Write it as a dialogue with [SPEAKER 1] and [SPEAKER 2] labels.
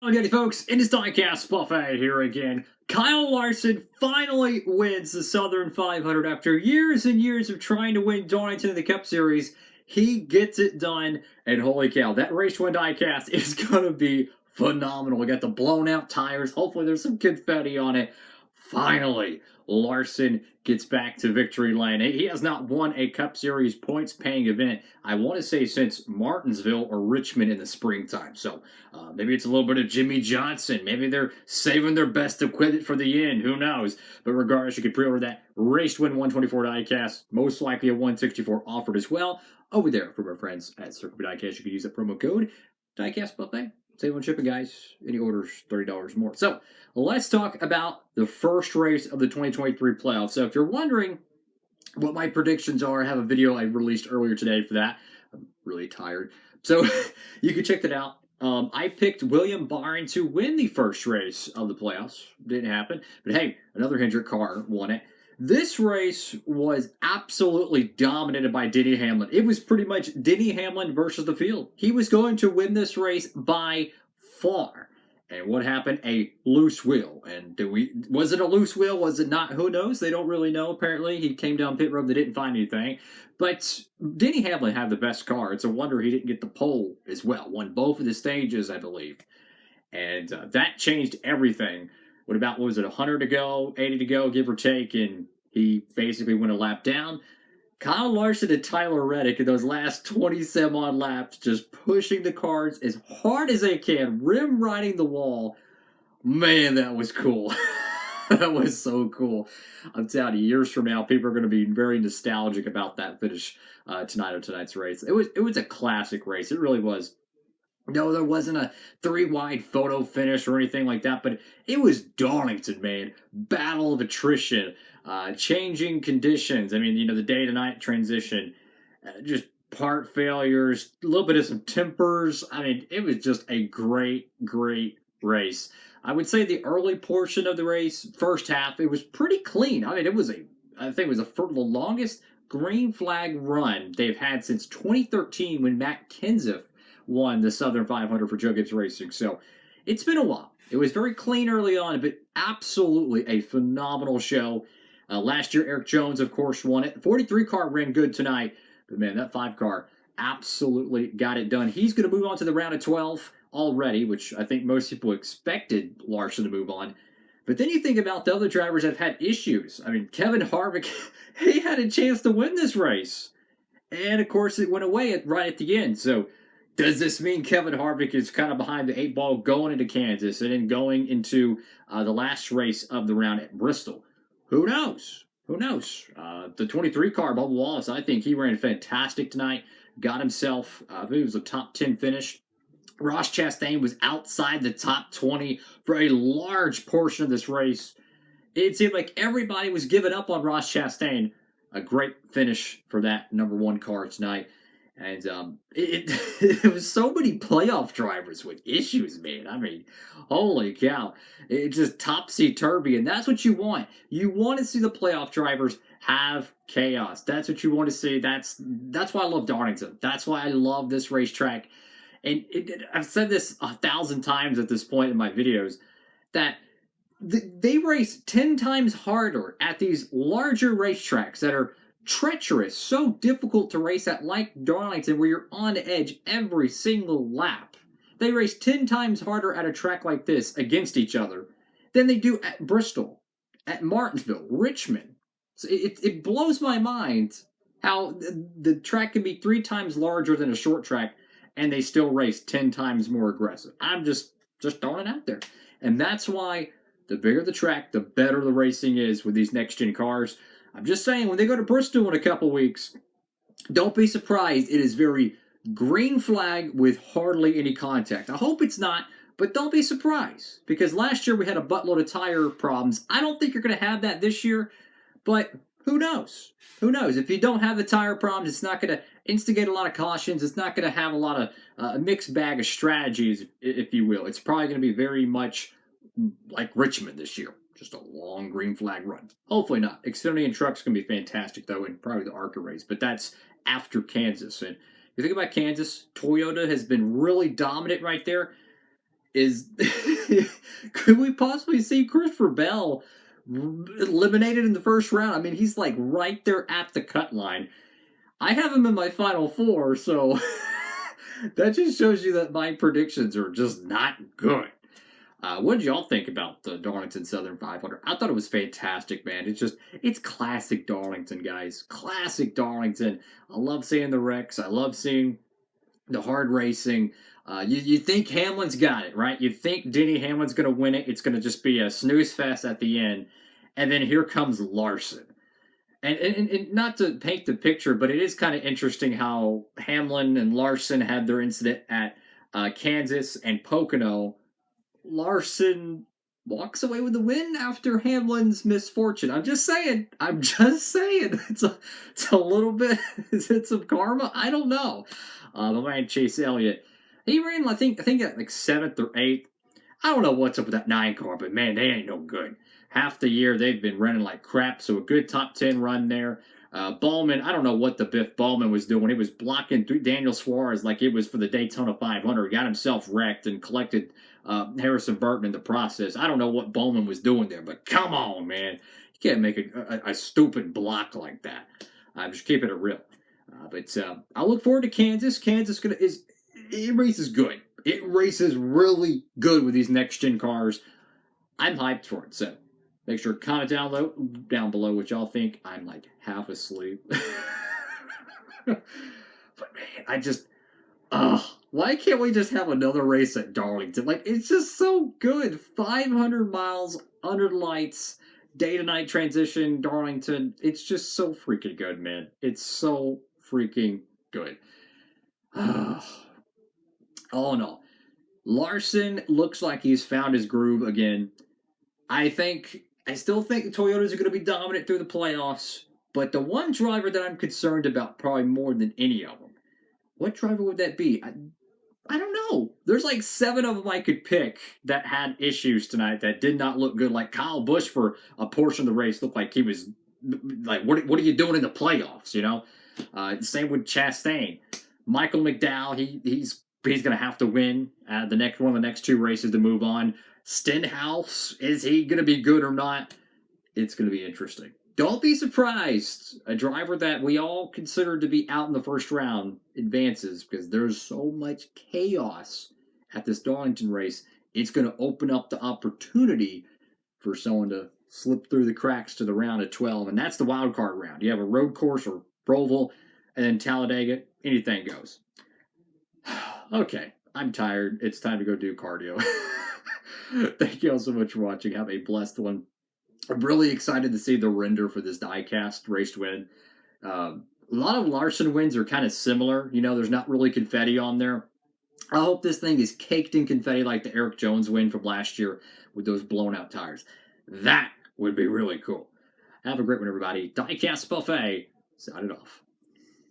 [SPEAKER 1] Okay, folks, it is Diecastbuffet here again. Kyle Larson finally wins the Southern 500 after years and years of trying to win Darlington in the Cup Series. He gets it done, and holy cow, that race win diecast is going to be phenomenal. We got the blown out tires. Hopefully, there's some confetti on it. Finally, Larson gets back to victory lane. He has not won a Cup Series points-paying event, I want to say, since Martinsville or Richmond in the springtime. So maybe it's a little bit of Jimmy Johnson. Maybe they're saving their best equipment for the end. Who knows? But regardless, you can pre-order that race to win 124 diecast. Most likely a 164 offered as well over there from our friends at Circuit Diecast. You can use that promo code DIECASTbuffet. Save on shipping, guys. Any orders, $30 more. So let's talk about the first race of the 2023 playoffs. So if you're wondering what my predictions are, I have a video I released earlier today for that. I'm really tired. So you can check that out. I picked William Byron to win the first race of the playoffs. Didn't happen. But hey, another Hendrick car won it. This race was absolutely dominated by Denny Hamlin. It was pretty much Denny Hamlin versus the field. He was going to win this race by far. And what happened? A loose wheel. And was it a loose wheel? Was it not? Who knows? They don't really know, apparently. He came down pit road. They didn't find anything. But Denny Hamlin had the best car. It's a wonder he didn't get the pole as well. Won both of the stages, I believe. And that changed everything. What was it, 100 to go, 80 to go, give or take, and he basically went a lap down. Kyle Larson and Tyler Reddick in those last 20-some-odd laps just pushing the cars as hard as they can, rim riding the wall. Man, that was cool. That was so cool. I'm telling you, years from now, people are going to be very nostalgic about that finish tonight's race. It was a classic race. It really was. No, there wasn't a three-wide photo finish or anything like that, but it was Darlington, man. Battle of attrition, changing conditions. I mean, the day-to-night transition, just part failures, a little bit of some tempers. I mean, it was just a great, great race. I would say the early portion of the race, first half, it was pretty clean. I mean, I think it was the longest green flag run they've had since 2013 when Matt Kenseth won the Southern 500 for Joe Gibbs Racing. So it's been a while. It was very clean early on, but absolutely a phenomenal show. Last year, Eric Jones, of course, won it. 43 car ran good tonight, but man, that 5 car absolutely got it done. He's going to move on to the round of 12 already, which I think most people expected Larson to move on. But then you think about the other drivers that have had issues. I mean, Kevin Harvick, he had a chance to win this race. And of course, it went away right at the end. So does this mean Kevin Harvick is kind of behind the 8 ball going into Kansas and then going into the last race of the round at Bristol? Who knows? Who knows? The 23 car, Bubba Wallace, I think he ran fantastic tonight. Got himself, I think it was a top 10 finish. Ross Chastain was outside the top 20 for a large portion of this race. It seemed like everybody was giving up on Ross Chastain. A great finish for that number 1 car tonight. And it was so many playoff drivers with issues, man. I mean, holy cow. It's just topsy-turvy, and that's what you want. You want to see the playoff drivers have chaos. That's what you want to see. That's why I love Darlington. That's why I love this racetrack. And I've said this 1,000 times at this point in my videos, that they race 10 times harder at these larger racetracks that are treacherous, so difficult to race at, like Darlington, where you're on edge every single lap. They race 10 times harder at a track like this against each other than they do at Bristol, at Martinsville, Richmond. So it blows my mind how the track can be 3 times larger than a short track and they still race 10 times more aggressive. I'm just throwing it out there. And that's why the bigger the track, the better the racing is with these next-gen cars. I'm just saying, when they go to Bristol in a couple weeks, don't be surprised. It is very green flag with hardly any contact. I hope it's not, but don't be surprised. Because last year we had a buttload of tire problems. I don't think you're going to have that this year, but who knows? Who knows? If you don't have the tire problems, it's not going to instigate a lot of cautions. It's not going to have a lot of a mixed bag of strategies, if you will. It's probably going to be very much like Richmond this year. Just a long green flag run. Hopefully not. Xfinity and trucks can be fantastic, though, and probably the ARCA race. But that's after Kansas. And you think about Kansas, Toyota has been really dominant right there. is could we possibly see Christopher Bell eliminated in the first round? I mean, he's like right there at the cut line. I have him in my final four, so that just shows you that my predictions are just not good. What did y'all think about the Darlington Southern 500? I thought it was fantastic, man. It's classic Darlington, guys. Classic Darlington. I love seeing the wrecks. I love seeing the hard racing. You think Hamlin's got it, right? You think Denny Hamlin's going to win it. It's going to just be a snooze fest at the end. And then here comes Larson. And not to paint the picture, but it is kind of interesting how Hamlin and Larson had their incident at Kansas and Pocono. Larson walks away with the win after Hamlin's misfortune. I'm just saying. It's a little bit. Is it some karma? I don't know. My man Chase Elliott, he ran. I think at like 7th or 8th. I don't know what's up with that 9 car, but man, they ain't no good. Half the year they've been running like crap. So a good top 10 run there. Ballman, I don't know what the Biff Ballman was doing. He was blocking Daniel Suarez like it was for the Daytona 500. He got himself wrecked and collected Harrison Burton in the process. I don't know what Bowman was doing there, but come on, man. You can't make a stupid block like that. I'm just keeping it real. But I look forward to Kansas. Kansas it races good. It races really good with these next gen cars. I'm hyped for it. So make sure to comment down below what y'all think. I'm like half asleep. But man, why can't we just have another race at Darlington? Like, it's just so good. 500 miles under the lights, day to night transition, Darlington. It's just so freaking good, man. It's so freaking good. All in all, Larson looks like he's found his groove again. I still think the Toyotas are going to be dominant through the playoffs, but the one driver that I'm concerned about probably more than any of them, what driver would that be? I don't know. There's like 7 of them I could pick that had issues tonight that did not look good. Like Kyle Busch for a portion of the race looked like he was like, what are you doing in the playoffs, you know? Same with Chastain. Michael McDowell, he's going to have to win the next 2 races to move on. Stenhouse, is he going to be good or not? It's going to be interesting. Don't be surprised. A driver that we all considered to be out in the first round advances because there's so much chaos at this Darlington race. It's going to open up the opportunity for someone to slip through the cracks to the round of 12, and that's the wild card round. You have a road course or Roval, and then Talladega. Anything goes. Okay, I'm tired. It's time to go do cardio. Thank you all so much for watching. Have a blessed one. I'm really excited to see the render for this diecast race win. A lot of Larson wins are kind of similar. You know, there's not really confetti on there. I hope this thing is caked in confetti like the Eric Jones win from last year with those blown out tires. That would be really cool. Have a great one, everybody. Diecastbuffet, signing off.